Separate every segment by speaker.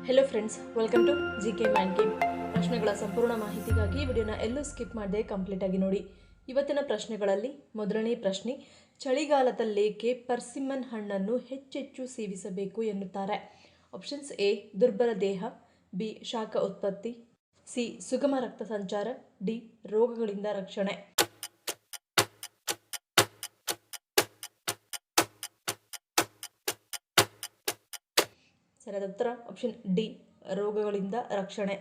Speaker 1: Hello friends, welcome to GK mind game. ಪ್ರಶ್ನೆಗಳ ಸಂಪೂರ್ಣ ಮಾಹಿತಿಗಾಗಿ ವಿಡಿಯೋನ ಎಲ್ಲೂ ಸ್ಕಿಪ್ ಮಾಡದೆ ಕಂಪ್ಲೀಟ್ ಆಗಿ ನೋಡಿ. ಇವತ್ತಿನ ಪ್ರಶ್ನೆಗಳಲ್ಲಿ ಮೊದಲನೇ ಪ್ರಶ್ನೆ, ಚಳಿಗಾಲದಲ್ಲೇಕೆ ಪರ್ಸಿಮ್ಮನ್ ಹಣ್ಣನ್ನು ಹೆಚ್ಚೆಚ್ಚು ಸೇವಿಸಬೇಕು ಎನ್ನುತ್ತಾರೆ? ಆಪ್ಷನ್ಸ್: ಎ ದುರ್ಬಲ ದೇಹ, ಬಿ ಶಾಖ ಉತ್ಪತ್ತಿ, ಸಿ ಸುಗಮ ರಕ್ತ ಸಂಚಾರ, ಡಿ ರೋಗಗಳಿಂದ ರಕ್ಷಣೆ. ಸರಿಯಾದ ಉತ್ತರ ಆಪ್ಷನ್ ಡಿ, ರೋಗಗಳಿಂದ ರಕ್ಷಣೆ.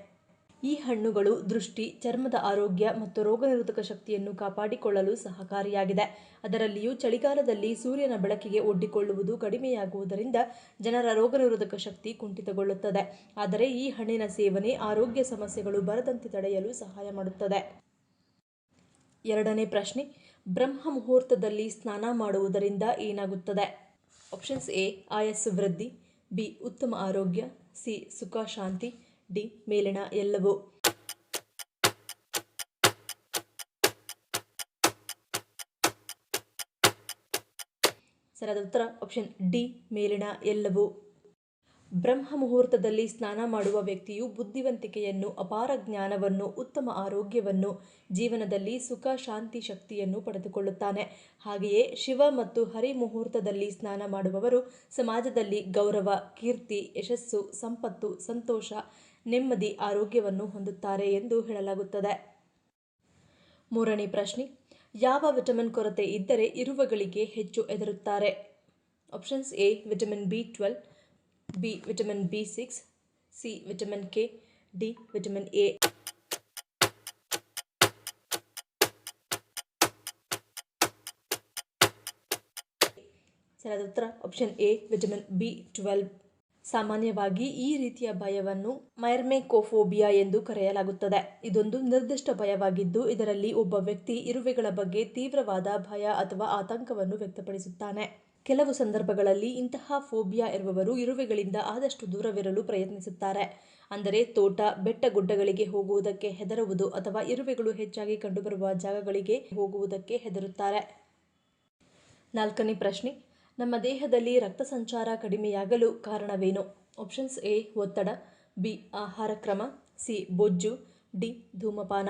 Speaker 1: ಈ ಹಣ್ಣುಗಳು ದೃಷ್ಟಿ, ಚರ್ಮದ ಆರೋಗ್ಯ ಮತ್ತು ರೋಗನಿರೋಧಕ ಶಕ್ತಿಯನ್ನು ಕಾಪಾಡಿಕೊಳ್ಳಲು ಸಹಕಾರಿಯಾಗಿದೆ. ಅದರಲ್ಲಿಯೂ ಚಳಿಗಾಲದಲ್ಲಿ ಸೂರ್ಯನ ಬೆಳಕಿಗೆ ಒಡ್ಡಿಕೊಳ್ಳುವುದು ಕಡಿಮೆಯಾಗುವುದರಿಂದ ಜನರ ರೋಗನಿರೋಧಕ ಶಕ್ತಿ ಕುಂಠಿತಗೊಳ್ಳುತ್ತದೆ. ಆದರೆ ಈ ಹಣ್ಣಿನ ಸೇವನೆ ಆರೋಗ್ಯ ಸಮಸ್ಯೆಗಳು ಬರದಂತೆ ತಡೆಯಲು ಸಹಾಯ ಮಾಡುತ್ತದೆ. ಎರಡನೇ ಪ್ರಶ್ನೆ, ಬ್ರಹ್ಮ ಮುಹೂರ್ತದಲ್ಲಿ ಸ್ನಾನ ಮಾಡುವುದರಿಂದ ಏನಾಗುತ್ತದೆ? ಆಪ್ಷನ್ಸ್: ಎ ಆಯಸ್ಸು ವೃದ್ಧಿ, ಬಿ ಉತ್ತಮ ಆರೋಗ್ಯ, ಸಿ ಸುಖ ಶಾಂತಿ, ಡಿ ಮೇಲಿನ ಎಲ್ಲವೂ. ಸರಿಯಾದ ಉತ್ತರ ಆಪ್ಷನ್ ಡಿ, ಮೇಲಿನ ಎಲ್ಲವೂ. ಬ್ರಹ್ಮ ಮುಹೂರ್ತದಲ್ಲಿ ಸ್ನಾನ ಮಾಡುವ ವ್ಯಕ್ತಿಯು ಬುದ್ಧಿವಂತಿಕೆಯನ್ನು, ಅಪಾರ ಜ್ಞಾನವನ್ನು, ಉತ್ತಮ ಆರೋಗ್ಯವನ್ನು, ಜೀವನದಲ್ಲಿ ಸುಖ ಶಾಂತಿ ಶಕ್ತಿಯನ್ನು ಪಡೆದುಕೊಳ್ಳುತ್ತಾನೆ. ಹಾಗೆಯೇ ಶಿವ ಮತ್ತು ಹರಿ ಮುಹೂರ್ತದಲ್ಲಿ ಸ್ನಾನ ಮಾಡುವವರು ಸಮಾಜದಲ್ಲಿ ಗೌರವ, ಕೀರ್ತಿ, ಯಶಸ್ಸು, ಸಂಪತ್ತು, ಸಂತೋಷ, ನೆಮ್ಮದಿ, ಆರೋಗ್ಯವನ್ನು ಹೊಂದುತ್ತಾರೆ ಎಂದು ಹೇಳಲಾಗುತ್ತದೆ. ಮೂರನೇ ಪ್ರಶ್ನೆ, ಯಾವ ವಿಟಮಿನ್ ಕೊರತೆ ಇದ್ದರೆ ಇರುವೆಗಳಿಗೆ ಹೆಚ್ಚು ಹೆದರುತ್ತಾರೆ? Options: A vitamin B, B vitamin B, C vitamin K, D vitamin A. ಸರಿಯಾದ ಉತ್ತರ ಆಪ್ಷನ್ ಎ ವಿಟಮಿನ್ ಬಿ12. ಸಾಮಾನ್ಯವಾಗಿ ಈ ರೀತಿಯ ಭಯವನ್ನು ಮೈರ್ಮೆಕೋಫೋಬಿಯಾ ಎಂದು ಕರೆಯಲಾಗುತ್ತದೆ. ಇದೊಂದು ನಿರ್ದಿಷ್ಟ ಭಯವಾಗಿದ್ದು, ಇದರಲ್ಲಿ ಒಬ್ಬ ವ್ಯಕ್ತಿ ಇರುವೆಗಳ ಬಗ್ಗೆ ತೀವ್ರವಾದ ಭಯ ಅಥವಾ ಆತಂಕವನ್ನು ವ್ಯಕ್ತಪಡಿಸುತ್ತಾನೆ. ಕೆಲವು ಸಂದರ್ಭಗಳಲ್ಲಿ ಇಂತಹ ಫೋಬಿಯಾ ಇರುವವರು ಇರುವೆಗಳಿಂದ ಆದಷ್ಟು ದೂರವಿರಲು ಪ್ರಯತ್ನಿಸುತ್ತಾರೆ. ಅಂದರೆ ತೋಟ, ಬೆಟ್ಟ-ಗುಡ್ಡಗಳಿಗೆ ಹೋಗುವುದಕ್ಕೆ ಹೆದರುವುದು ಅಥವಾ ಇರುವೆಗಳು ಹೆಚ್ಚಾಗಿ ಕಂಡುಬರುವ ಜಾಗಗಳಿಗೆ ಹೋಗುವುದಕ್ಕೆ ಹೆದರುತ್ತಾರೆ. ನಾಲ್ಕನೇ ಪ್ರಶ್ನೆ, ನಮ್ಮ ದೇಹದಲ್ಲಿ ರಕ್ತ ಸಂಚಾರ ಕಡಿಮೆಯಾಗಲು ಕಾರಣವೇನು? ಆಪ್ಷನ್ಸ್: ಎ ಒತ್ತಡ, ಬಿ ಆಹಾರ ಕ್ರಮ, ಸಿ ಬೊಜ್ಜು, ಡಿ ಧೂಮಪಾನ.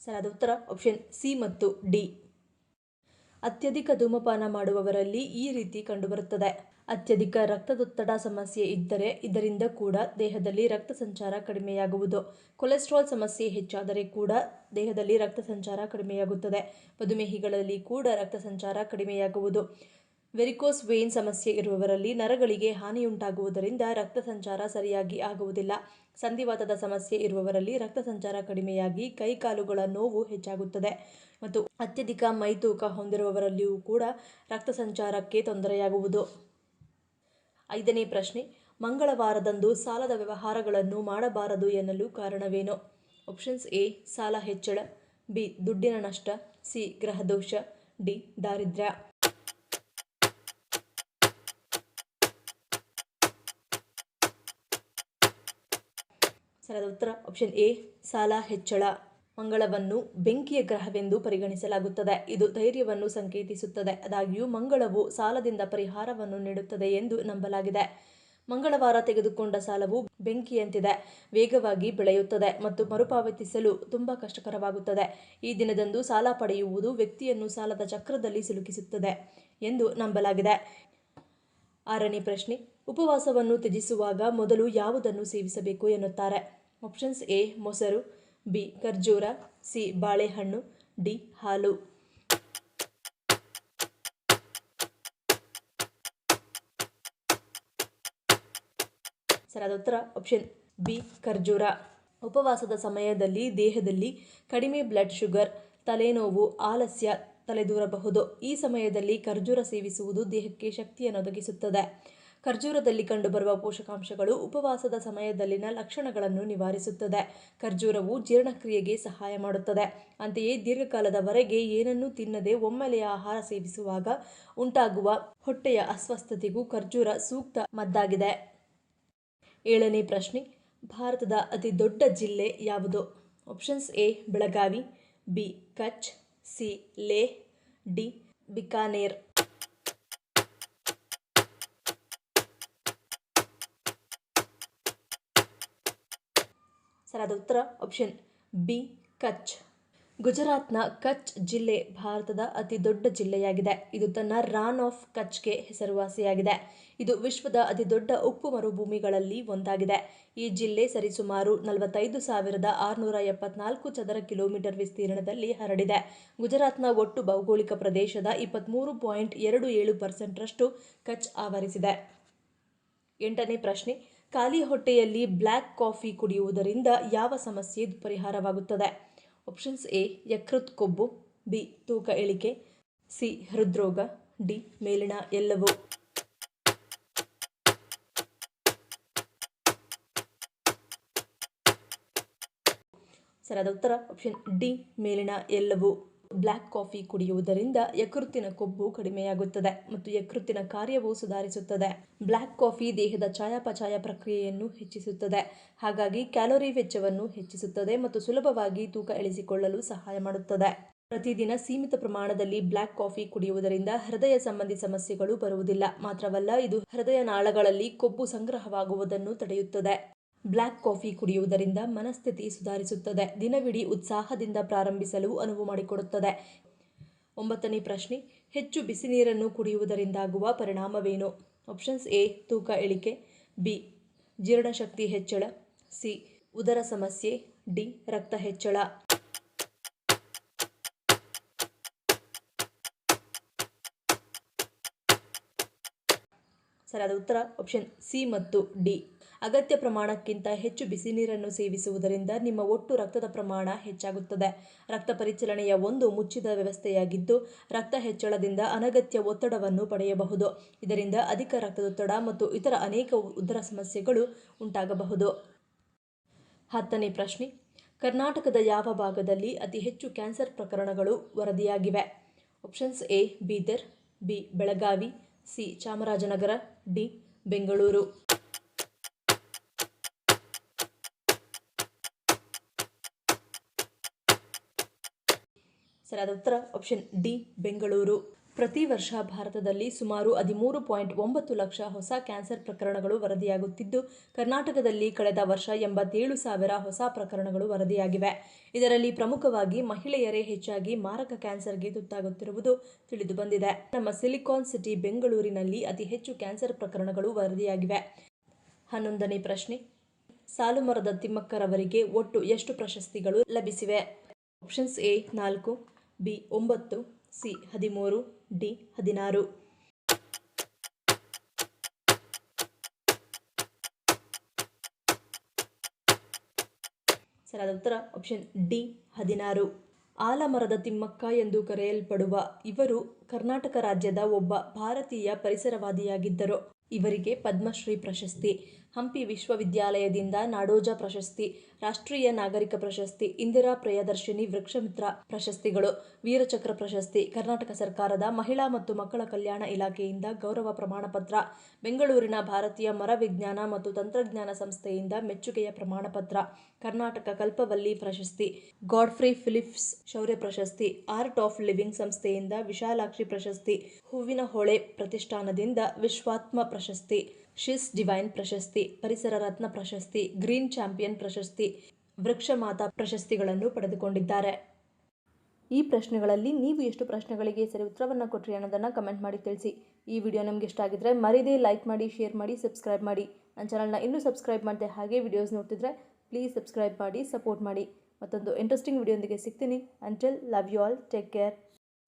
Speaker 1: ಸರಿಯಾದ ಉತ್ತರ ಆಪ್ಷನ್ ಸಿ ಮತ್ತು ಡಿ. ಅತ್ಯಧಿಕ ಧೂಮಪಾನ ಮಾಡುವವರಲ್ಲಿ ಈ ರೀತಿ ಕಂಡುಬರುತ್ತದೆ. ಅತ್ಯಧಿಕ ರಕ್ತದೊತ್ತಡ ಸಮಸ್ಯೆ ಇದ್ದರೆ ಇದರಿಂದ ಕೂಡ ದೇಹದಲ್ಲಿ ರಕ್ತ ಸಂಚಾರ ಕಡಿಮೆಯಾಗುವುದು. ಕೊಲೆಸ್ಟ್ರಾಲ್ ಸಮಸ್ಯೆ ಹೆಚ್ಚಾದರೆ ಕೂಡ ದೇಹದಲ್ಲಿ ರಕ್ತ ಸಂಚಾರ ಕಡಿಮೆಯಾಗುತ್ತದೆ. ಮಧುಮೇಹಿಗಳಲ್ಲಿ ಕೂಡ ರಕ್ತ ಸಂಚಾರ ಕಡಿಮೆಯಾಗುವುದು. ವೆರಿಕೋಸ್ ವೇನ್ ಸಮಸ್ಯೆ ಇರುವವರಲ್ಲಿ ನರಗಳಿಗೆ ಹಾನಿಯುಂಟಾಗುವುದರಿಂದ ರಕ್ತ ಸಂಚಾರ ಸರಿಯಾಗಿ ಆಗುವುದಿಲ್ಲ. ಸಂಧಿವಾತದ ಸಮಸ್ಯೆ ಇರುವವರಲ್ಲಿ ರಕ್ತ ಸಂಚಾರ ಕಡಿಮೆಯಾಗಿ ಕೈಕಾಲುಗಳ ನೋವು ಹೆಚ್ಚಾಗುತ್ತದೆ. ಮತ್ತು ಅತ್ಯಧಿಕ ಮೈತೂಕ ಹೊಂದಿರುವವರಲ್ಲಿಯೂ ಕೂಡ ರಕ್ತ ಸಂಚಾರಕ್ಕೆ ತೊಂದರೆಯಾಗುವುದು. ಐದನೇ ಪ್ರಶ್ನೆ, ಮಂಗಳವಾರದಂದು ಸಾಲದ ವ್ಯವಹಾರಗಳನ್ನು ಮಾಡಬಾರದು ಎನ್ನಲು ಕಾರಣವೇನು? ಆಪ್ಷನ್ಸ್: ಎ ಸಾಲ ಹೆಚ್ಚಳ, ಬಿ ದುಡ್ಡಿನ ನಷ್ಟ, ಸಿ ಗ್ರಹದೋಷ, ಡಿ ದಾರಿದ್ರ್ಯ. ಸರಿಯಾದ ಉತ್ತರ ಆಪ್ಷನ್ ಎ ಸಾಲ ಹೆಚ್ಚಳ. ಮಂಗಳವನ್ನು ಬೆಂಕಿಯ ಗ್ರಹವೆಂದು ಪರಿಗಣಿಸಲಾಗುತ್ತದೆ. ಇದು ಧೈರ್ಯವನ್ನು ಸಂಕೇತಿಸುತ್ತದೆ. ಆದಾಗ್ಯೂ ಮಂಗಳವು ಸಾಲದಿಂದ ಪರಿಹಾರವನ್ನು ನೀಡುತ್ತದೆ ಎಂದು ನಂಬಲಾಗಿದೆ. ಮಂಗಳವಾರ ತೆಗೆದುಕೊಂಡ ಸಾಲವು ಬೆಂಕಿಯಂತಿದೆ, ವೇಗವಾಗಿ ಬೆಳೆಯುತ್ತದೆ ಮತ್ತು ಮರುಪಾವತಿಸಲು ತುಂಬಾ ಕಷ್ಟಕರವಾಗುತ್ತದೆ. ಈ ದಿನದಂದು ಸಾಲ ಪಡೆಯುವುದು ವ್ಯಕ್ತಿಯನ್ನು ಸಾಲದ ಚಕ್ರದಲ್ಲಿ ಸಿಲುಕಿಸುತ್ತದೆ ಎಂದು ನಂಬಲಾಗಿದೆ. ಆರನೇ ಪ್ರಶ್ನೆ, ಉಪವಾಸವನ್ನು ತ್ಯಜಿಸುವಾಗ ಮೊದಲು ಯಾವುದನ್ನು ಸೇವಿಸಬೇಕು ಎನ್ನುತ್ತಾರೆ? ಆಪ್ಷನ್ಸ್: ಎ ಮೊಸರು, ಬಿ ಖರ್ಜೂರ, ಸಿ ಬಾಳೆಹಣ್ಣು, ಡಿ ಹಾಲು. ಸರಿಯಾದ ಉತ್ತರ ಆಪ್ಷನ್ ಬಿ ಖರ್ಜೂರ. ಉಪವಾಸದ ಸಮಯದಲ್ಲಿ ದೇಹದಲ್ಲಿ ಕಡಿಮೆ ಬ್ಲಡ್ ಶುಗರ್, ತಲೆನೋವು, ಆಲಸ್ಯ ತಲೆದೂರಬಹುದು. ಈ ಸಮಯದಲ್ಲಿ ಖರ್ಜೂರ ಸೇವಿಸುವುದು ದೇಹಕ್ಕೆ ಶಕ್ತಿಯನ್ನು ಒದಗಿಸುತ್ತದೆ. ಖರ್ಜೂರದಲ್ಲಿ ಕಂಡುಬರುವ ಪೋಷಕಾಂಶಗಳು ಉಪವಾಸದ ಸಮಯದಲ್ಲಿನ ಲಕ್ಷಣಗಳನ್ನು ನಿವಾರಿಸುತ್ತದೆ. ಖರ್ಜೂರವು ಜೀರ್ಣಕ್ರಿಯೆಗೆ ಸಹಾಯ ಮಾಡುತ್ತದೆ. ಅಂತೆಯೇ ದೀರ್ಘಕಾಲದವರೆಗೆ ಏನನ್ನೂ ತಿನ್ನದೆ ಒಮ್ಮೆಲೆಯ ಆಹಾರ ಸೇವಿಸುವಾಗ ಉಂಟಾಗುವ ಹೊಟ್ಟೆಯ ಅಸ್ವಸ್ಥತೆಗೂ ಖರ್ಜೂರ ಸೂಕ್ತ ಮದ್ದಾಗಿದೆ. ಏಳನೇ ಪ್ರಶ್ನೆ, ಭಾರತದ ಅತಿ ದೊಡ್ಡ ಜಿಲ್ಲೆ ಯಾವುದು? Options: A Belagavi, B Kutch, C Leh, D Bikaner. ಸರಿಯಾದ ಉತ್ತರ ಆಪ್ಷನ್ ಬಿ ಕಚ್. ಗುಜರಾತ್ನ ಕಚ್ ಜಿಲ್ಲೆ ಭಾರತದ ಅತಿ ದೊಡ್ಡ ಜಿಲ್ಲೆಯಾಗಿದೆ. ಇದು ತನ್ನ ರಾನ್ ಆಫ್ ಕಚ್ಗೆ ಹೆಸರುವಾಸಿಯಾಗಿದೆ. ಇದು ವಿಶ್ವದ ಅತಿ ದೊಡ್ಡ ಉಪ್ಪು ಮರುಭೂಮಿಗಳಲ್ಲಿ ಒಂದಾಗಿದೆ. ಈ ಜಿಲ್ಲೆ ಸರಿಸುಮಾರು 45,674 ಚದರ ಕಿಲೋಮೀಟರ್ ವಿಸ್ತೀರ್ಣದಲ್ಲಿ ಹರಡಿದೆ. ಗುಜರಾತ್ನ ಒಟ್ಟು ಭೌಗೋಳಿಕ ಪ್ರದೇಶದ 23.27% ಕಚ್ ಆವರಿಸಿದೆ. 8ನೇ ಪ್ರಶ್ನೆ, ಖಾಲಿ ಹೊಟ್ಟೆಯಲ್ಲಿ ಬ್ಲ್ಯಾಕ್ ಕಾಫಿ ಕುಡಿಯುವುದರಿಂದ ಯಾವ ಸಮಸ್ಯೆ ಪರಿಹಾರವಾಗುತ್ತದೆ? ಆಪ್ಷನ್ಸ್ ಎ ಯಕೃತ್ ಕೊಬ್ಬು, ಬಿ ತೂಕ ಇಳಿಕೆ, ಸಿ ಹೃದ್ರೋಗ, ಡಿ ಮೇಲಿನ ಎಲ್ಲವೂ. ಸರಿಯಾದ ಉತ್ತರ ಆಪ್ಷನ್ ಡಿ ಮೇಲಿನ ಎಲ್ಲವೂ. ಬ್ಲ್ಯಾಕ್ ಕಾಫಿ ಕುಡಿಯುವುದರಿಂದ ಯಕೃತ್ತಿನ ಕೊಬ್ಬು ಕಡಿಮೆಯಾಗುತ್ತದೆ ಮತ್ತು ಯಕೃತ್ತಿನ ಕಾರ್ಯವು ಸುಧಾರಿಸುತ್ತದೆ. ಬ್ಲ್ಯಾಕ್ ಕಾಫಿ ದೇಹದ ಚಯಾಪಚಯ ಪ್ರಕ್ರಿಯೆಯನ್ನು ಹೆಚ್ಚಿಸುತ್ತದೆ, ಹಾಗಾಗಿ ಕ್ಯಾಲೋರಿ ವೆಚ್ಚವನ್ನು ಹೆಚ್ಚಿಸುತ್ತದೆ ಮತ್ತು ಸುಲಭವಾಗಿ ತೂಕ ಇಳಿಸಿಕೊಳ್ಳಲು ಸಹಾಯ ಮಾಡುತ್ತದೆ. ಪ್ರತಿದಿನ ಸೀಮಿತ ಪ್ರಮಾಣದಲ್ಲಿ ಬ್ಲ್ಯಾಕ್ ಕಾಫಿ ಕುಡಿಯುವುದರಿಂದ ಹೃದಯ ಸಂಬಂಧಿ ಸಮಸ್ಯೆಗಳು ಬರುವುದಿಲ್ಲ. ಮಾತ್ರವಲ್ಲ, ಇದು ಹೃದಯ ನಾಳಗಳಲ್ಲಿ ಕೊಬ್ಬು ಸಂಗ್ರಹವಾಗುವುದನ್ನು ತಡೆಯುತ್ತದೆ. ಬ್ಲ್ಯಾಕ್ ಕಾಫಿ ಕುಡಿಯುವುದರಿಂದ ಮನಸ್ಥಿತಿ ಸುಧಾರಿಸುತ್ತದೆ, ದಿನವಿಡೀ ಉತ್ಸಾಹದಿಂದ ಪ್ರಾರಂಭಿಸಲು ಅನುವು ಮಾಡಿಕೊಡುತ್ತದೆ. 9ನೇ ಪ್ರಶ್ನೆ, ಹೆಚ್ಚು ಬಿಸಿ ನೀರನ್ನು ಕುಡಿಯುವುದರಿಂದಾಗುವ ಪರಿಣಾಮವೇನು? ಆಪ್ಷನ್ಸ್ ಎ ತೂಕ ಇಳಿಕೆ, ಬಿ ಜೀರ್ಣಶಕ್ತಿ ಹೆಚ್ಚಳ, ಸಿ ಉದರ ಸಮಸ್ಯೆ, ಡಿ ರಕ್ತ ಹೆಚ್ಚಳ. ಸರಿಯಾದ ಉತ್ತರ ಆಪ್ಷನ್ ಸಿ ಮತ್ತು ಡಿ. ಅಗತ್ಯ ಪ್ರಮಾಣಕ್ಕಿಂತ ಹೆಚ್ಚು ಬಿಸಿ ನೀರನ್ನು ಸೇವಿಸುವುದರಿಂದ ನಿಮ್ಮ ಒಟ್ಟು ರಕ್ತದ ಪ್ರಮಾಣ ಹೆಚ್ಚಾಗುತ್ತದೆ. ರಕ್ತ ಪರಿಚಲನೆಯ ಒಂದು ಮುಚ್ಚಿದ ವ್ಯವಸ್ಥೆಯಾಗಿದ್ದು, ರಕ್ತ ಹೆಚ್ಚಳದಿಂದ ಅನಗತ್ಯ ಒತ್ತಡವನ್ನು ಪಡೆಯಬಹುದು. ಇದರಿಂದ ಅಧಿಕ ರಕ್ತದೊತ್ತಡ ಮತ್ತು ಇತರ ಅನೇಕ ಉದರ ಸಮಸ್ಯೆಗಳು ಉಂಟಾಗಬಹುದು. 10ನೇ ಪ್ರಶ್ನೆ, ಕರ್ನಾಟಕದ ಯಾವ ಭಾಗದಲ್ಲಿ ಅತಿ ಹೆಚ್ಚು ಕ್ಯಾನ್ಸರ್ ಪ್ರಕರಣಗಳು ವರದಿಯಾಗಿವೆ? Options A Bidar, B Belagavi, C Chamarajanagar, D Bengaluru. ಸರಿಯಾದ ಉತ್ತರ ಆಪ್ಷನ್ ಡಿ ಬೆಂಗಳೂರು. ಪ್ರತಿ ವರ್ಷ ಭಾರತದಲ್ಲಿ ಸುಮಾರು 13.9 ಲಕ್ಷ ಹೊಸ ಕ್ಯಾನ್ಸರ್ ಪ್ರಕರಣಗಳು ವರದಿಯಾಗುತ್ತಿದ್ದು, ಕರ್ನಾಟಕದಲ್ಲಿ ಕಳೆದ ವರ್ಷ 87,000 ಹೊಸ ಪ್ರಕರಣಗಳು ವರದಿಯಾಗಿವೆ. ಇದರಲ್ಲಿ ಪ್ರಮುಖವಾಗಿ ಮಹಿಳೆಯರೇ ಹೆಚ್ಚಾಗಿ ಮಾರಕ ಕ್ಯಾನ್ಸರ್ಗೆ ತುತ್ತಾಗುತ್ತಿರುವುದು ತಿಳಿದುಬಂದಿದೆ. ನಮ್ಮ ಸಿಲಿಕಾನ್ ಸಿಟಿ ಬೆಂಗಳೂರಿನಲ್ಲಿ ಅತಿ ಹೆಚ್ಚು ಕ್ಯಾನ್ಸರ್ ಪ್ರಕರಣಗಳು ವರದಿಯಾಗಿವೆ. 11ನೇ ಪ್ರಶ್ನೆ, ಸಾಲುಮರದ ತಿಮ್ಮಕ್ಕರವರಿಗೆ ಒಟ್ಟು ಎಷ್ಟು ಪ್ರಶಸ್ತಿಗಳು ಲಭಿಸಿವೆ? Options A 4, B 9, C 13, D 16. ಸರಿಯಾದ ಉತ್ತರ ಆಪ್ಷನ್ ಡಿ 16. ಆಲಮರದ ತಿಮ್ಮಕ್ಕ ಎಂದು ಕರೆಯಲ್ಪಡುವ ಇವರು ಕರ್ನಾಟಕ ರಾಜ್ಯದ ಒಬ್ಬ ಭಾರತೀಯ ಪರಿಸರವಾದಿಯಾಗಿದ್ದರು. ಇವರಿಗೆ ಪದ್ಮಶ್ರೀ ಪ್ರಶಸ್ತಿ, ಹಂಪಿ ವಿಶ್ವವಿದ್ಯಾಲಯದಿಂದ ನಾಡೋಜ ಪ್ರಶಸ್ತಿ, ರಾಷ್ಟ್ರೀಯ ನಾಗರಿಕ ಪ್ರಶಸ್ತಿ, ಇಂದಿರಾ ಪ್ರಿಯದರ್ಶಿನಿ ವೃಕ್ಷಮಿತ್ರ ಪ್ರಶಸ್ತಿಗಳು, ವೀರಚಕ್ರ ಪ್ರಶಸ್ತಿ, ಕರ್ನಾಟಕ ಸರ್ಕಾರದ ಮಹಿಳಾ ಮತ್ತು ಮಕ್ಕಳ ಕಲ್ಯಾಣ ಇಲಾಖೆಯಿಂದ ಗೌರವ ಪ್ರಮಾಣಪತ್ರ, ಬೆಂಗಳೂರಿನ ಭಾರತೀಯ ಮರ ವಿಜ್ಞಾನ ಮತ್ತು ತಂತ್ರಜ್ಞಾನ ಸಂಸ್ಥೆಯಿಂದ ಮೆಚ್ಚುಗೆಯ ಪ್ರಮಾಣಪತ್ರ, ಕರ್ನಾಟಕ ಕಲ್ಪವಲ್ಲಿ ಪ್ರಶಸ್ತಿ, ಗಾಡ್ಫ್ರೇ ಫಿಲಿಪ್ಸ್ ಶೌರ್ಯ ಪ್ರಶಸ್ತಿ, ಆರ್ಟ್ ಆಫ್ ಲಿವಿಂಗ್ ಸಂಸ್ಥೆಯಿಂದ ವಿಶಾಲಾಕ್ಷಿ ಪ್ರಶಸ್ತಿ, ಹೂವಿನ ಹೊಳೆ ಪ್ರತಿಷ್ಠಾನದಿಂದ ವಿಶ್ವಾತ್ಮ ಪ್ರಶಸ್ತಿ, ಶಿಸ್ ಡಿವೈನ್ ಪ್ರಶಸ್ತಿ, ಪರಿಸರ ರತ್ನ ಪ್ರಶಸ್ತಿ, ಗ್ರೀನ್ ಚಾಂಪಿಯನ್ ಪ್ರಶಸ್ತಿ, ವೃಕ್ಷ ಮಾತಾ ಪ್ರಶಸ್ತಿಗಳನ್ನು ಪಡೆದುಕೊಂಡಿದ್ದಾರೆ. ಈ ಪ್ರಶ್ನೆಗಳಲ್ಲಿ ನೀವು ಎಷ್ಟು ಪ್ರಶ್ನೆಗಳಿಗೆ ಸರಿ ಉತ್ತರವನ್ನು ಕೊಟ್ಟರಿ ಅನ್ನೋದನ್ನು ಕಮೆಂಟ್ ಮಾಡಿ ತಿಳಿಸಿ. ಈ ವಿಡಿಯೋ ನಿಮಗೆ ಇಷ್ಟ ಆಗಿದ್ರೆ ಮರಿದೇ ಲೈಕ್ ಮಾಡಿ, ಶೇರ್ ಮಾಡಿ, ಸಬ್ಸ್ಕ್ರೈಬ್ ಮಾಡಿ. ನನ್ನ ಚಾನಲ್ನ ಇನ್ನೂ ಸಬ್ಸ್ಕ್ರೈಬ್ ಮಾಡಿದೆ ಹಾಗೆ ವಿಡಿಯೋಸ್ ನೋಡ್ತಿದ್ರೆ ಪ್ಲೀಸ್ ಸಬ್ಸ್ಕ್ರೈಬ್ ಮಾಡಿ, ಸಪೋರ್ಟ್ ಮಾಡಿ. ಮತ್ತೊಂದು ಇಂಟ್ರೆಸ್ಟಿಂಗ್ ವಿಡಿಯೋದೊಂದಿಗೆ ಸಿಗ್ತೀನಿ. Until love you all, take care.